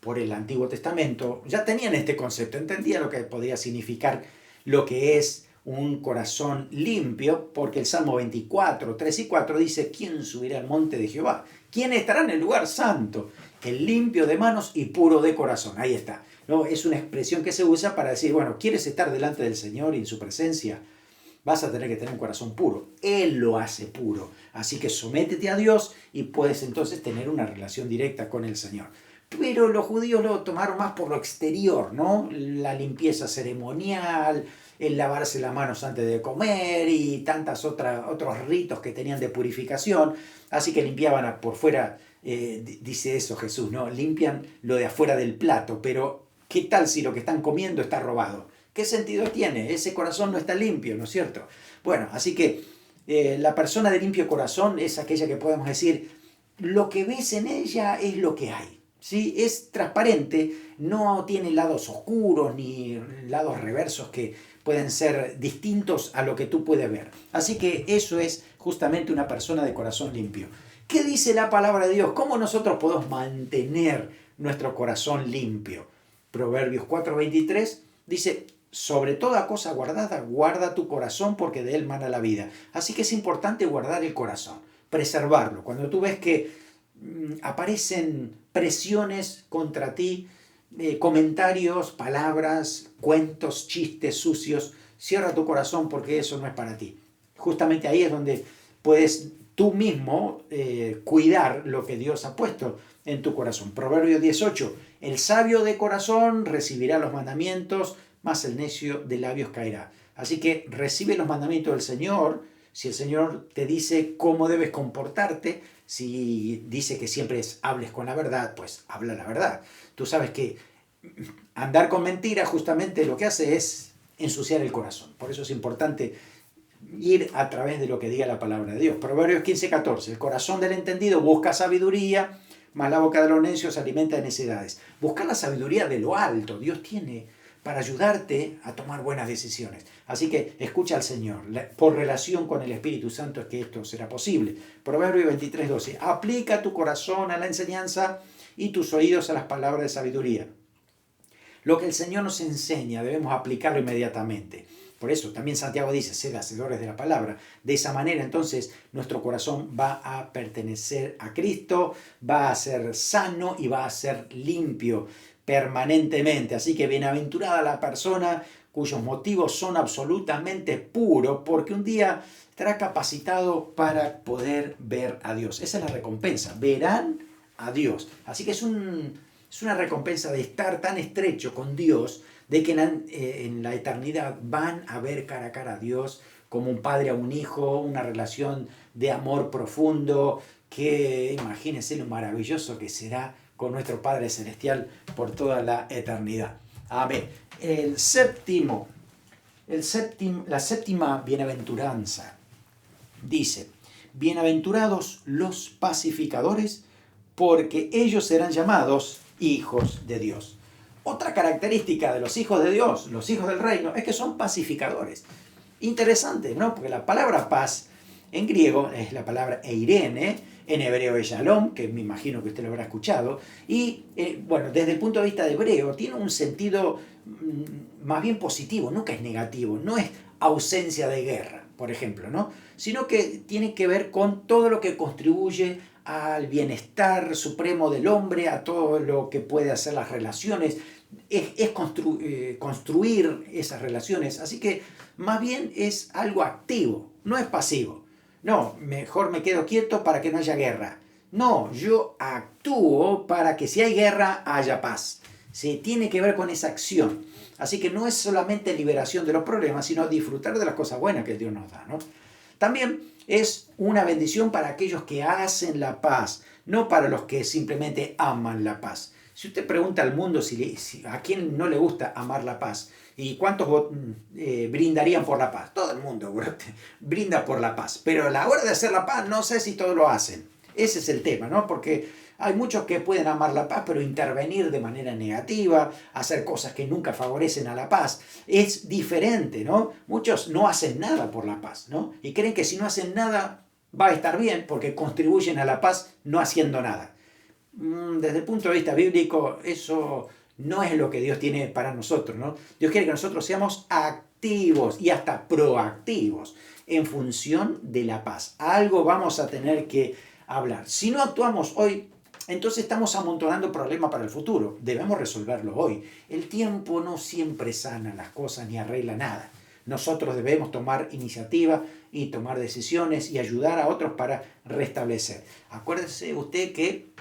por el Antiguo Testamento, ya tenían este concepto, entendían lo que podía significar lo que es un corazón limpio, porque el Salmo 24, 3 y 4 dice, ¿quién subirá al monte de Jehová? ¿Quién estará en el lugar santo? El limpio de manos y puro de corazón. Ahí está, ¿no? Es una expresión que se usa para decir, bueno, ¿quieres estar delante del Señor y en su presencia? Vas a tener que tener un corazón puro. Él lo hace puro. Así que sométete a Dios y puedes entonces tener una relación directa con el Señor. Pero los judíos lo tomaron más por lo exterior, ¿no? La limpieza ceremonial, el lavarse las manos antes de comer y tantos otros ritos que tenían de purificación. Así que limpiaban por fuera, dice eso Jesús, ¿no? Limpian lo de afuera del plato, pero ¿qué tal si lo que están comiendo está robado? ¿Qué sentido tiene? Ese corazón no está limpio, ¿no es cierto? Bueno, así que la persona de limpio corazón es aquella que podemos decir, lo que ves en ella es lo que hay. ¿Sí? Es transparente, no tiene lados oscuros ni lados reversos que pueden ser distintos a lo que tú puedes ver. Así que eso es justamente una persona de corazón limpio. ¿Qué dice la palabra de Dios? ¿Cómo nosotros podemos mantener nuestro corazón limpio? Proverbios 4:23 dice, sobre toda cosa guardada, guarda tu corazón porque de él mana la vida. Así que es importante guardar el corazón, preservarlo. Cuando tú ves que aparecen presiones contra ti, comentarios, palabras, cuentos, chistes sucios, cierra tu corazón porque eso no es para ti. Justamente ahí es donde puedes tú mismo cuidar lo que Dios ha puesto en tu corazón. Proverbio 18, el sabio de corazón recibirá los mandamientos, mas el necio de labios caerá. Así que recibe los mandamientos del Señor. Si el Señor te dice cómo debes comportarte, si dice que siempre hables con la verdad, pues habla la verdad. Tú sabes que andar con mentiras justamente lo que hace es ensuciar el corazón. Por eso es importante ir a través de lo que diga la palabra de Dios. Proverbios 15:14. El corazón del entendido busca sabiduría, mas la boca de los necios se alimenta de necedades. Buscar la sabiduría de lo alto. Dios tiene para ayudarte a tomar buenas decisiones. Así que escucha al Señor. Por relación con el Espíritu Santo es que esto será posible. Proverbio 23:12. Aplica tu corazón a la enseñanza y tus oídos a las palabras de sabiduría. Lo que el Señor nos enseña debemos aplicarlo inmediatamente. Por eso también Santiago dice, sed hacedores de la palabra. De esa manera entonces nuestro corazón va a pertenecer a Cristo, va a ser sano y va a ser limpio permanentemente. Así que bienaventurada la persona cuyos motivos son absolutamente puros, porque un día estará capacitado para poder ver a Dios. Esa es la recompensa, verán a Dios. Así que es una recompensa de estar tan estrecho con Dios, de que en la eternidad van a ver cara a cara a Dios como un padre a un hijo, una relación de amor profundo, que imagínense lo maravilloso que será con nuestro Padre Celestial por toda la eternidad. Amén. La séptima bienaventuranza dice, bienaventurados los pacificadores, porque ellos serán llamados hijos de Dios. Otra característica de los hijos de Dios, los hijos del reino, es que son pacificadores. Interesante, ¿no? Porque la palabra paz en griego es la palabra eirene, en hebreo es shalom, que me imagino que usted lo habrá escuchado, y bueno, desde el punto de vista de hebreo tiene un sentido más bien positivo, nunca es negativo, no es ausencia de guerra, por ejemplo, ¿no? Sino que tiene que ver con todo lo que contribuye al bienestar supremo del hombre, a todo lo que puede hacer las relaciones, es construir esas relaciones. Así que más bien es algo activo, no es pasivo. No, mejor me quedo quieto para que no haya guerra. No, yo actúo para que si hay guerra haya paz. Sí, tiene que ver con esa acción. Así que no es solamente liberación de los problemas, sino disfrutar de las cosas buenas que Dios nos da, ¿no? También es una bendición para aquellos que hacen la paz, no para los que simplemente aman la paz. Si usted pregunta al mundo a quién no le gusta amar la paz, ¿y cuántos brindarían por la paz? Todo el mundo brinda por la paz, pero a la hora de hacer la paz no sé si todos lo hacen. Ese es el tema, ¿no? Porque hay muchos que pueden amar la paz, pero intervenir de manera negativa, hacer cosas que nunca favorecen a la paz, es diferente, ¿no? Muchos no hacen nada por la paz, ¿no? Y creen que si no hacen nada va a estar bien porque contribuyen a la paz no haciendo nada. Desde el punto de vista bíblico, eso no es lo que Dios tiene para nosotros, ¿no? Dios quiere que nosotros seamos activos y hasta proactivos en función de la paz. Algo vamos a tener que hablar. Si no actuamos hoy, entonces estamos amontonando problemas para el futuro. Debemos resolverlo hoy. El tiempo no siempre sana las cosas ni arregla nada. Nosotros debemos tomar iniciativa y tomar decisiones y ayudar a otros para restablecer. Acuérdese usted que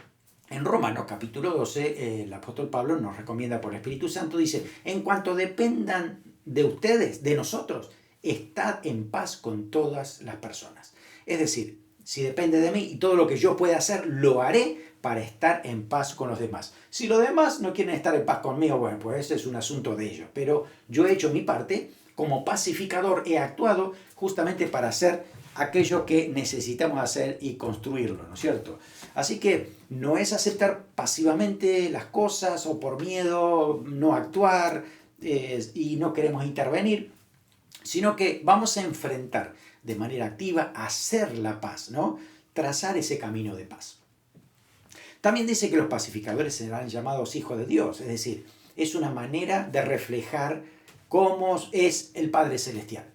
en Romanos capítulo 12, el apóstol Pablo nos recomienda por el Espíritu Santo, dice, en cuanto dependan de ustedes, de nosotros, estad en paz con todas las personas. Es decir, si depende de mí y todo lo que yo pueda hacer, lo haré para estar en paz con los demás. Si los demás no quieren estar en paz conmigo, bueno, pues ese es un asunto de ellos. Pero yo he hecho mi parte, como pacificador he actuado justamente para hacer aquello que necesitamos hacer y construirlo, ¿no es cierto? Así que no es aceptar pasivamente las cosas o por miedo no actuar y no queremos intervenir, sino que vamos a enfrentar de manera activa a hacer la paz, ¿no? Trazar ese camino de paz. También dice que los pacificadores serán llamados hijos de Dios, es decir, es una manera de reflejar cómo es el Padre Celestial.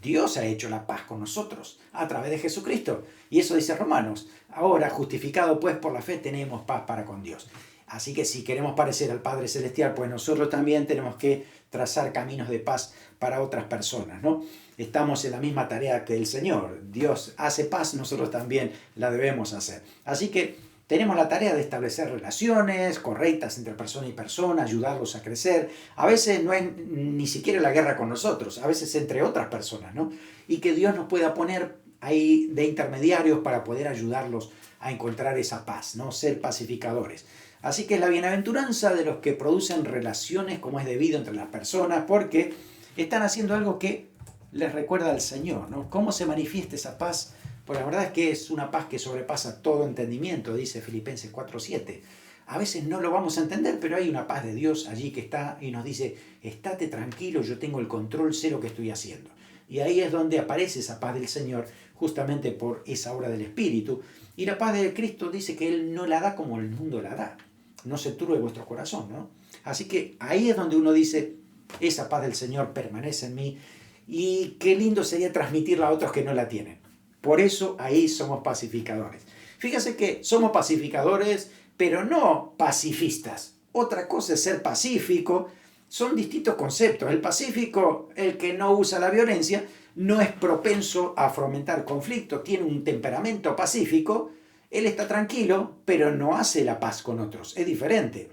Dios ha hecho la paz con nosotros a través de Jesucristo. Y eso dice Romanos. Ahora, justificado pues por la fe, tenemos paz para con Dios. Así que si queremos parecer al Padre Celestial, pues nosotros también tenemos que trazar caminos de paz para otras personas, ¿no? Estamos en la misma tarea que el Señor. Dios hace paz, nosotros también la debemos hacer. Así que tenemos la tarea de establecer relaciones correctas entre persona y persona, ayudarlos a crecer. A veces no es ni siquiera la guerra con nosotros, a veces entre otras personas, ¿no? Y que Dios nos pueda poner ahí de intermediarios para poder ayudarlos a encontrar esa paz, ¿no? Ser pacificadores. Así que es la bienaventuranza de los que producen relaciones como es debido entre las personas, porque están haciendo algo que les recuerda al Señor, ¿no? ¿Cómo se manifiesta esa paz? Pues la verdad es que es una paz que sobrepasa todo entendimiento, dice Filipenses 4:7. A veces no lo vamos a entender, pero hay una paz de Dios allí que está y nos dice, estate tranquilo, yo tengo el control, sé lo que estoy haciendo. Y ahí es donde aparece esa paz del Señor, justamente por esa obra del Espíritu. Y la paz de Cristo dice que Él no la da como el mundo la da. No se turbe vuestro corazón, ¿no? Así que ahí es donde uno dice, esa paz del Señor permanece en mí. Y qué lindo sería transmitirla a otros que no la tienen. Por eso ahí somos pacificadores. Fíjese que somos pacificadores, pero no pacifistas. Otra cosa es ser pacífico. Son distintos conceptos. El pacífico, el que no usa la violencia, no es propenso a fomentar conflicto, tiene un temperamento pacífico, él está tranquilo, pero no hace la paz con otros. Es diferente.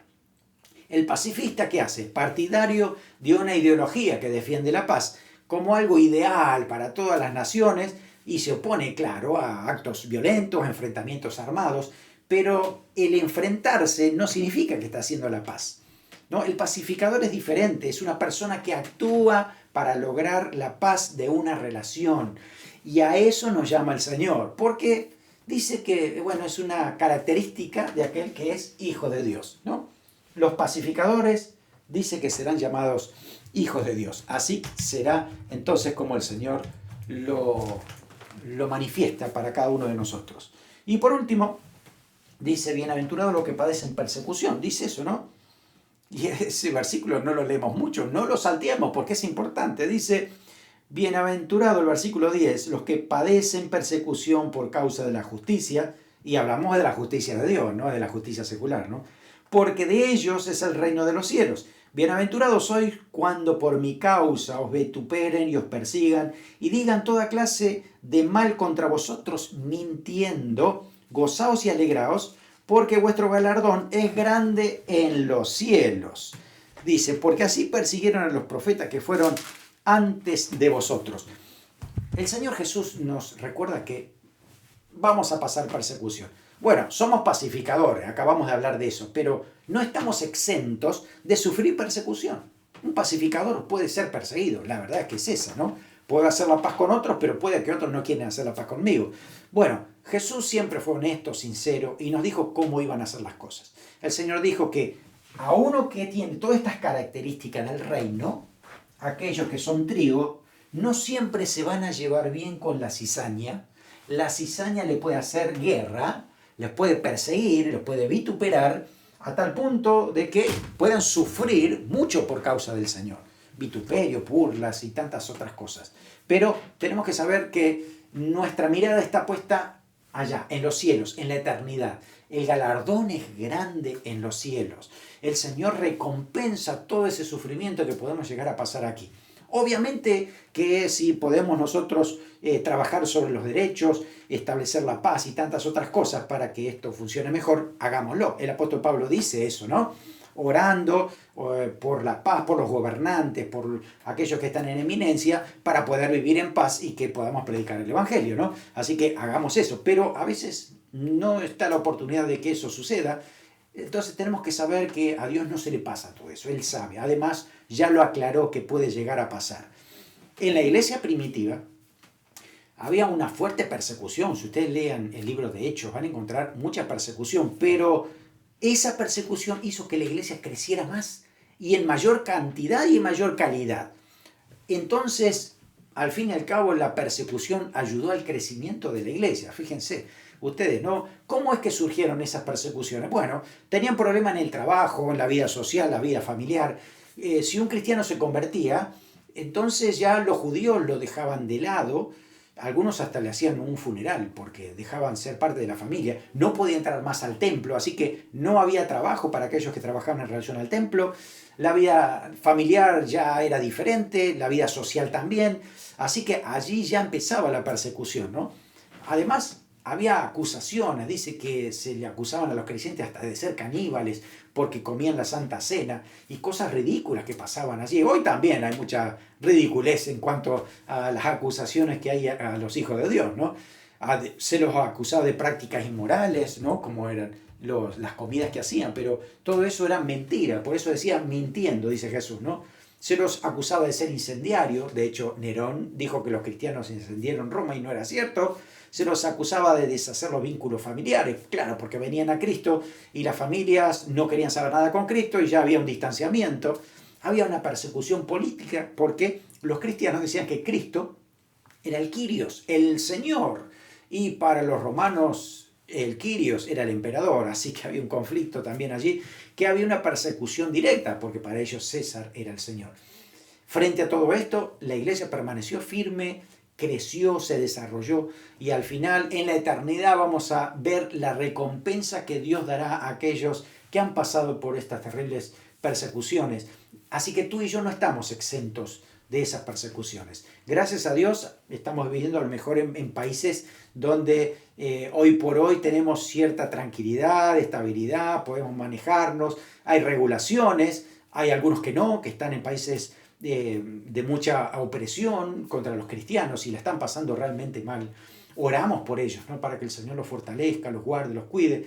El pacifista, ¿qué hace? Partidario de una ideología que defiende la paz como algo ideal para todas las naciones y se opone, claro, a actos violentos, enfrentamientos armados, pero el enfrentarse no significa que está haciendo la paz. ¿No? El pacificador es diferente, es una persona que actúa para lograr la paz de una relación. Y a eso nos llama el Señor, porque dice que, bueno, es una característica de aquel que es hijo de Dios, ¿no? Los pacificadores dice que serán llamados hijos de Dios. Así será entonces como el Señor lo manifiesta para cada uno de nosotros. Y por último, dice, bienaventurados los que padecen persecución. Dice eso, ¿no? Y ese versículo no lo leemos mucho, no lo salteemos porque es importante. Dice, bienaventurado el versículo 10, los que padecen persecución por causa de la justicia, y hablamos de la justicia de Dios, no de la justicia secular, ¿no? Porque de ellos es el reino de los cielos. Bienaventurados sois cuando por mi causa os vituperen y os persigan y digan toda clase de mal contra vosotros mintiendo, gozaos y alegraos, porque vuestro galardón es grande en los cielos. Dice, porque así persiguieron a los profetas que fueron antes de vosotros. El Señor Jesús nos recuerda que vamos a pasar persecución. Bueno, somos pacificadores, acabamos de hablar de eso, pero no estamos exentos de sufrir persecución. Un pacificador puede ser perseguido, la verdad es que es esa, ¿no? Puedo hacer la paz con otros, pero puede que otros no quieran hacer la paz conmigo. Bueno, Jesús siempre fue honesto, sincero, y nos dijo cómo iban a hacer las cosas. El Señor dijo que a uno que tiene todas estas características del reino, aquellos que son trigo, no siempre se van a llevar bien con la cizaña. La cizaña le puede hacer guerra, les puede perseguir, les puede vituperar, a tal punto de que puedan sufrir mucho por causa del Señor. Vituperio, burlas y tantas otras cosas. Pero tenemos que saber que nuestra mirada está puesta allá, en los cielos, en la eternidad. El galardón es grande en los cielos. El Señor recompensa todo ese sufrimiento que podemos llegar a pasar aquí. Obviamente que si podemos nosotros trabajar sobre los derechos, establecer la paz y tantas otras cosas para que esto funcione mejor, hagámoslo. El apóstol Pablo dice eso, ¿no? Orando por la paz, por los gobernantes, por aquellos que están en eminencia, para poder vivir en paz y que podamos predicar el Evangelio, ¿no? Así que hagamos eso, pero a veces no está la oportunidad de que eso suceda. Entonces tenemos que saber que a Dios no se le pasa todo eso, Él sabe. Además, ya lo aclaró que puede llegar a pasar. En la iglesia primitiva había una fuerte persecución. Si ustedes lean el libro de Hechos, van a encontrar mucha persecución, pero esa persecución hizo que la iglesia creciera más y en mayor cantidad y en mayor calidad. Entonces, al fin y al cabo, la persecución ayudó al crecimiento de la iglesia. Fíjense ustedes, ¿no? ¿Cómo es que surgieron esas persecuciones? Bueno, tenían problemas en el trabajo, en la vida social, la vida familiar. Si un cristiano se convertía, entonces ya los judíos lo dejaban de lado. Algunos hasta le hacían un funeral porque dejaban ser parte de la familia. No podía entrar más al templo, así que no había trabajo para aquellos que trabajaban en relación al templo. La vida familiar ya era diferente, la vida social también. Así que allí ya empezaba la persecución, ¿no? Además, había acusaciones. Dice que se le acusaban a los creyentes hasta de ser caníbales porque comían la Santa Cena y cosas ridículas que pasaban allí. Hoy también hay mucha ridiculez en cuanto a las acusaciones que hay a los hijos de Dios, ¿no? Se los acusaba de prácticas inmorales, ¿no? Como eran las comidas que hacían, pero todo eso era mentira. Por eso decía mintiendo, dice Jesús, ¿no? se los acusaba de ser incendiarios. De hecho, Nerón dijo que los cristianos incendiaron Roma y no era cierto. Se los acusaba de deshacer los vínculos familiares, claro, porque venían a Cristo y las familias no querían saber nada con Cristo y ya había un distanciamiento. Había una persecución política porque los cristianos decían que Cristo era el Kyrios, el Señor, y para los romanos el Kyrios era el emperador, así que había un conflicto también allí, que había una persecución directa, porque para ellos César era el Señor. Frente a todo esto, la iglesia permaneció firme, creció, se desarrolló, y al final, en la eternidad, vamos a ver la recompensa que Dios dará a aquellos que han pasado por estas terribles persecuciones. Así que tú y yo no estamos exentos de esas persecuciones. Gracias a Dios estamos viviendo a lo mejor en países donde hoy por hoy tenemos cierta tranquilidad, estabilidad, podemos manejarnos, hay regulaciones, hay algunos que no, que están en países de mucha opresión contra los cristianos y la están pasando realmente mal. Oramos por ellos, ¿no? Para que el Señor los fortalezca, los guarde, los cuide.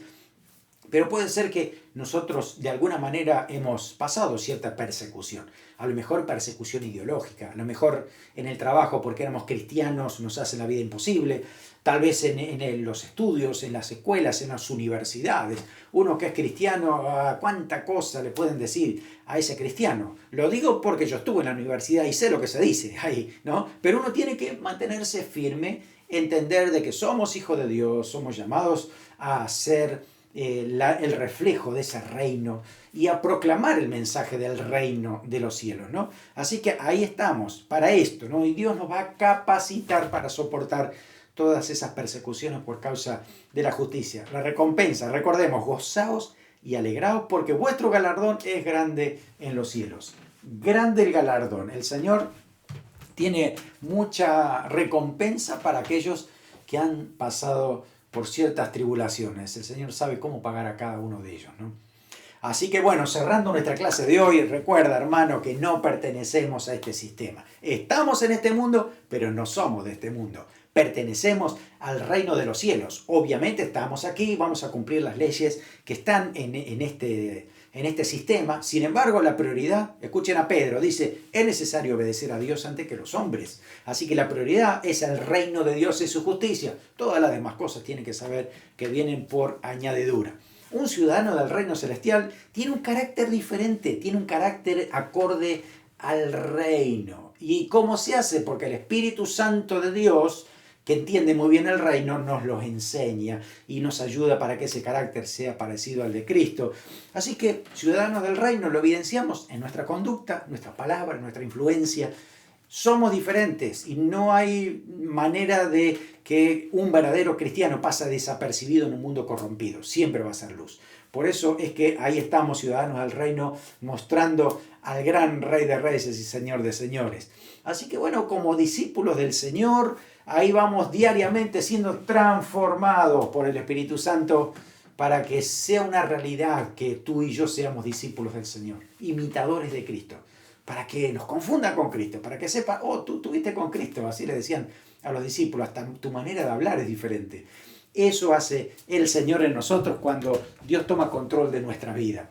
Pero puede ser que nosotros de alguna manera hemos pasado cierta persecución, a lo mejor persecución ideológica, a lo mejor en el trabajo porque éramos cristianos nos hacen la vida imposible, tal vez en los estudios, en las escuelas, en las universidades. Uno que es cristiano, ¿cuánta cosa le pueden decir a ese cristiano? Lo digo porque yo estuve en la universidad y sé lo que se dice ahí, ¿no? Pero uno tiene que mantenerse firme, entender de que somos hijos de Dios, somos llamados a ser el reflejo de ese reino y a proclamar el mensaje del reino de los cielos, ¿no? Así que ahí estamos, para esto, ¿no? Y Dios nos va a capacitar para soportar todas esas persecuciones por causa de la justicia. La recompensa, recordemos, gozaos y alegraos porque vuestro galardón es grande en los cielos. Grande el galardón. El Señor tiene mucha recompensa para aquellos que han pasado por ciertas tribulaciones. El Señor sabe cómo pagar a cada uno de ellos, ¿no? Así que bueno, cerrando nuestra clase de hoy, recuerda, hermano, que no pertenecemos a este sistema. Estamos en este mundo, pero no somos de este mundo. Pertenecemos al reino de los cielos. Obviamente estamos aquí, vamos a cumplir las leyes que están en este sistema. Sin embargo, la prioridad, escuchen a Pedro, dice, es necesario obedecer a Dios antes que los hombres. Así que la prioridad es el reino de Dios y su justicia. Todas las demás cosas tienen que saber que vienen por añadidura. Un ciudadano del reino celestial tiene un carácter diferente, tiene un carácter acorde al reino. ¿Y cómo se hace? Porque el Espíritu Santo de Dios, que entiende muy bien el reino, nos los enseña y nos ayuda para que ese carácter sea parecido al de Cristo. Así que, ciudadanos del reino, lo evidenciamos en nuestra conducta, nuestra palabra, nuestra influencia. Somos diferentes y no hay manera de que un verdadero cristiano pase desapercibido en un mundo corrompido. Siempre va a ser luz. Por eso es que ahí estamos, ciudadanos del reino, mostrando al gran Rey de Reyes y Señor de Señores. Así que bueno, como discípulos del Señor, ahí vamos diariamente siendo transformados por el Espíritu Santo para que sea una realidad que tú y yo seamos discípulos del Señor, imitadores de Cristo, para que nos confundan con Cristo, para que sepa, oh, tú estuviste con Cristo, así le decían a los discípulos, hasta tu manera de hablar es diferente. Eso hace el Señor en nosotros cuando Dios toma control de nuestra vida.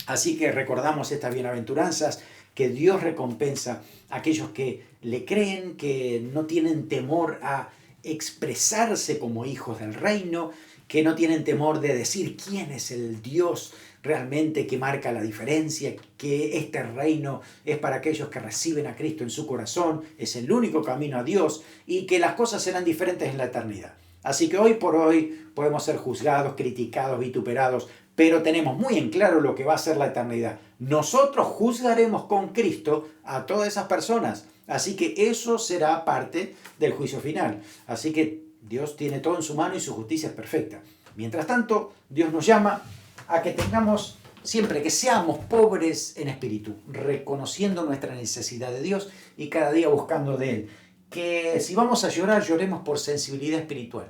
Así que recordamos estas bienaventuranzas, que Dios recompensa a aquellos que le creen, que no tienen temor a expresarse como hijos del reino, que no tienen temor de decir quién es el Dios realmente que marca la diferencia, que este reino es para aquellos que reciben a Cristo en su corazón, es el único camino a Dios y que las cosas serán diferentes en la eternidad. Así que hoy por hoy podemos ser juzgados, criticados, vituperados, pero tenemos muy en claro lo que va a ser la eternidad. Nosotros juzgaremos con Cristo a todas esas personas. Así que eso será parte del juicio final. Así que Dios tiene todo en su mano y su justicia es perfecta. Mientras tanto, Dios nos llama a que tengamos siempre, que seamos pobres en espíritu, reconociendo nuestra necesidad de Dios y cada día buscando de Él. Que si vamos a llorar, lloremos por sensibilidad espiritual,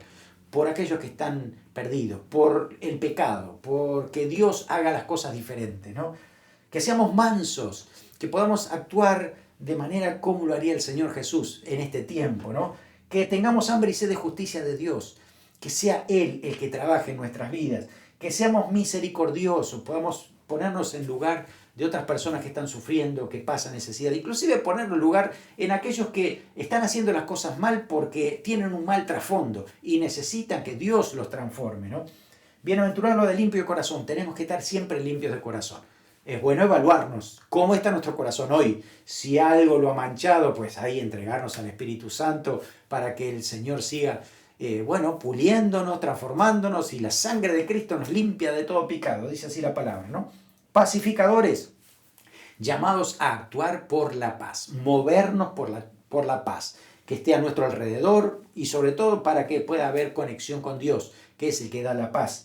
por aquellos que están perdidos, por el pecado, porque Dios haga las cosas diferentes, ¿no? Que seamos mansos, que podamos actuar de manera como lo haría el Señor Jesús en este tiempo, ¿no? Que tengamos hambre y sed de justicia de Dios, que sea Él el que trabaje en nuestras vidas, que seamos misericordiosos, podamos ponernos en lugar de otras personas que están sufriendo, que pasan necesidad, inclusive ponerlo en lugar en aquellos que están haciendo las cosas mal porque tienen un mal trasfondo y necesitan que Dios los transforme, ¿no? Bienaventurado lo de limpio de corazón, tenemos que estar siempre limpios de corazón. Es bueno evaluarnos cómo está nuestro corazón hoy. Si algo lo ha manchado, pues ahí entregarnos al Espíritu Santo para que el Señor siga, puliéndonos, transformándonos, y la sangre de Cristo nos limpia de todo pecado, dice así la palabra, ¿no? Pacificadores, llamados a actuar por la paz, movernos por la paz, que esté a nuestro alrededor y sobre todo para que pueda haber conexión con Dios, que es el que da la paz.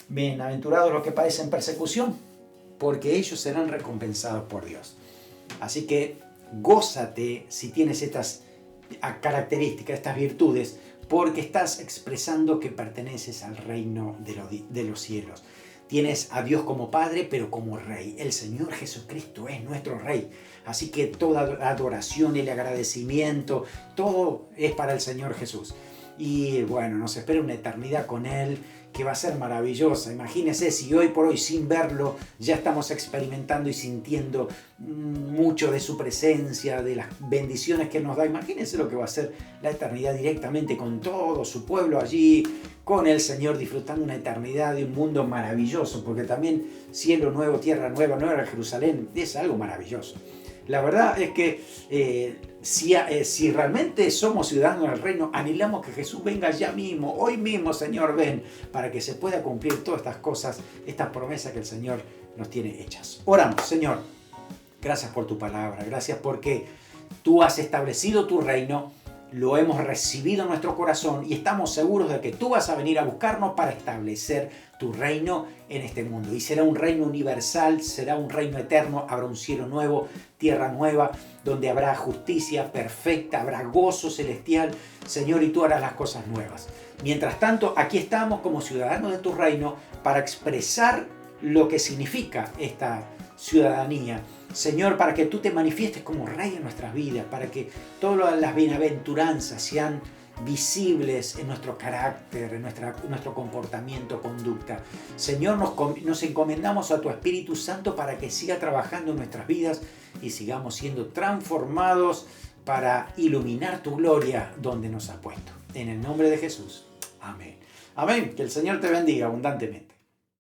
Bienaventurados los que padecen persecución, porque ellos serán recompensados por Dios. Así que gózate si tienes estas características, estas virtudes, porque estás expresando que perteneces al reino de los cielos. Tienes a Dios como Padre, pero como Rey. El Señor Jesucristo es nuestro Rey. Así que toda adoración y el agradecimiento, todo es para el Señor Jesús. Y bueno, nos espera una eternidad con Él que va a ser maravillosa. Imagínense si hoy por hoy, sin verlo, ya estamos experimentando y sintiendo mucho de su presencia, de las bendiciones que nos da. Imagínense lo que va a ser la eternidad directamente con todo su pueblo allí, con el Señor, disfrutando una eternidad de un mundo maravilloso, porque también cielo nuevo, tierra nueva, nueva Jerusalén, es algo maravilloso. La verdad es que si realmente somos ciudadanos del reino, anhelamos que Jesús venga ya mismo, hoy mismo, Señor, ven, para que se pueda cumplir todas estas cosas, estas promesas que el Señor nos tiene hechas. Oramos, Señor, gracias por tu palabra, gracias porque tú has establecido tu reino, lo hemos recibido en nuestro corazón y estamos seguros de que tú vas a venir a buscarnos para establecer tu reino en este mundo. Y será un reino universal, será un reino eterno, habrá un cielo nuevo, tierra nueva, donde habrá justicia perfecta, habrá gozo celestial, Señor, y tú harás las cosas nuevas. Mientras tanto, aquí estamos como ciudadanos de tu reino para expresar lo que significa esta ciudadanía. Señor, para que tú te manifiestes como Rey en nuestras vidas, para que todas las bienaventuranzas sean visibles en nuestro carácter, en nuestro comportamiento, conducta. Señor, nos encomendamos a tu Espíritu Santo para que siga trabajando en nuestras vidas y sigamos siendo transformados para iluminar tu gloria donde nos has puesto. En el nombre de Jesús. Amén. Amén. Que el Señor te bendiga abundantemente.